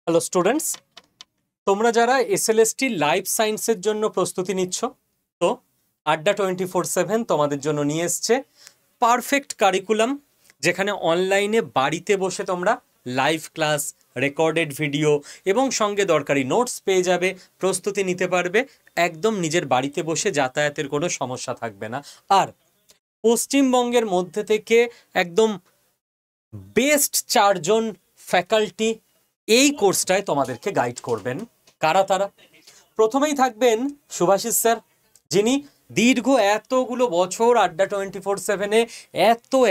Hello students, তোমরা যারা SLST life সায়েন্সের জন্য প্রস্তুতি নিচ্ছ, তো আড্ডা 24/7 তোমাদের জন্য নিয়ে এসছে পারফেক্ট কারিকুলাম, যেখানে অনলাইনে বাড়িতে বসে তোমরা লাইভ ক্লাস, রেকর্ডেড ভিডিও এবং সঙ্গে দরকারি নোটস পেয়ে যাবে, প্রস্তুতি নিতে পারবে, একদম নিজের বাড়িতে বসে, যাতায়াতের কোনো সমস্যা থাকবে না। আর পশ্চিমবঙ্গের মধ্যে থেকে একদম বেস্ট 4জন ফ্যাকাল্টি এই কোর্সটায় তোমাদেরকে গাইড করবেন। কারা তারা? প্রথমেই থাকবেন শুভাশিস স্যার, যিনি দীর্ঘ এতগুলো বছর আড্ডা 24/7-এ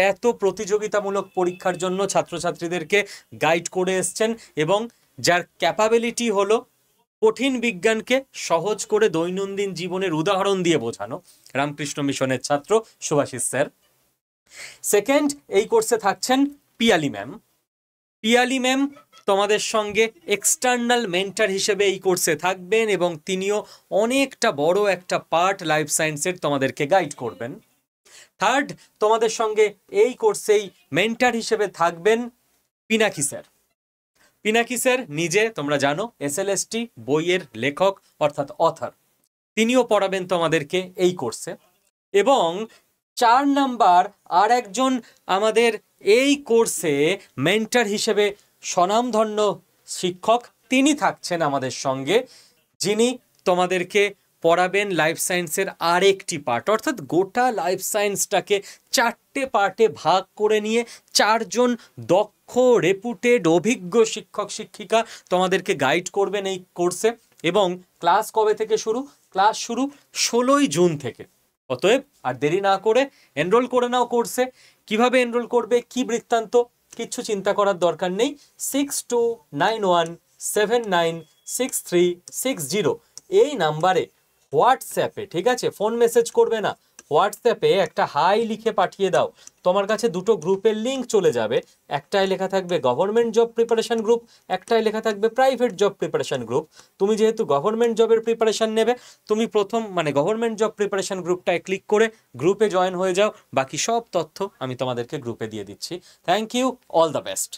এত প্রতিযোগিতামূলক পরীক্ষার জন্য ছাত্রছাত্রীদেরকে গাইড করে এসছেন এবং যার ক্যাপাবিলিটি হলো কঠিন বিজ্ঞানকে সহজ করে দৈনন্দিন জীবনের উদাহরণ দিয়ে বোঝানো। রামকৃষ্ণ মিশনের ছাত্র শুভাশিস স্যার। সেকেন্ড, এই কোর্সে থাকছেন পিয়ালি ম্যাম। পিয়ালি ম্যাম তোমাদের সঙ্গে এক্সটার্নাল মেন্টর হিসেবে এই কোর্সে থাকবেন এবং তিনিও অনেকটা বড় একটা পার্ট লাইফ সায়েন্সের তোমাদেরকে গাইড করবেন। থার্ড, তোমাদের সঙ্গে এই কোর্সেই মেন্টর হিসেবে থাকবেন পিনাকি স্যার। পিনাকি স্যার নিজে তোমরা জানো এসএলএসটি বইয়ের লেখক অর্থাৎ অথর, তিনিও পড়াবেন তোমাদেরকে এই কোর্সে। এবং 4 নাম্বার আর একজন আমাদের এই কোর্সে মেন্টর হিসেবে স্বনামধন্য শিক্ষক, তিনি থাকছেন আমাদের সঙ্গে, যিনি তোমাদেরকে পড়াবেন লাইফ সায়েন্সের আরেকটি পার্ট, অর্থাৎ গোটা লাইফ সায়েন্সটাকে 4টে পার্টে ভাগ করে নিয়ে 4জন দক্ষ, রেপুটেড, অভিজ্ঞ শিক্ষক শিক্ষিকা তোমাদেরকে গাইড করবেন এই কোর্সে। এবং ক্লাস কবে থেকে শুরু? ক্লাস শুরু 16ই জুন থেকে। অতএব আর দেরি না করে এনরোল করে নাও কোর্সে। কিভাবে এনরোল করবে, কি বৃত্তান্ত, কিচ্ছু চিন্তা করার দরকার নেই। 6291796360 এই নাম্বারে হোয়াটসঅ্যাপে, ঠিক আছে, ফোন মেসেজ করবে না, হোয়াটসঅ্যাপে একটা হাই লিখে পাঠিয়ে দাও। তোমার কাছে দুটো গ্রুপের লিঙ্ক চলে যাবে, একটায় লেখা থাকবে গভর্নমেন্ট জব প্রিপারেশন গ্রুপ, একটায় লেখা থাকবে প্রাইভেট জব প্রিপারেশন গ্রুপ। তুমি যেহেতু গভর্নমেন্ট জবের প্রিপারেশন নেবে, তুমি প্রথম গভর্নমেন্ট জব প্রিপারেশন গ্রুপটায় ক্লিক করে গ্রুপে জয়েন হয়ে যাও। বাকি সব তথ্য আমি তোমাদেরকে গ্রুপে দিয়ে দিচ্ছি। Thank you, all the best.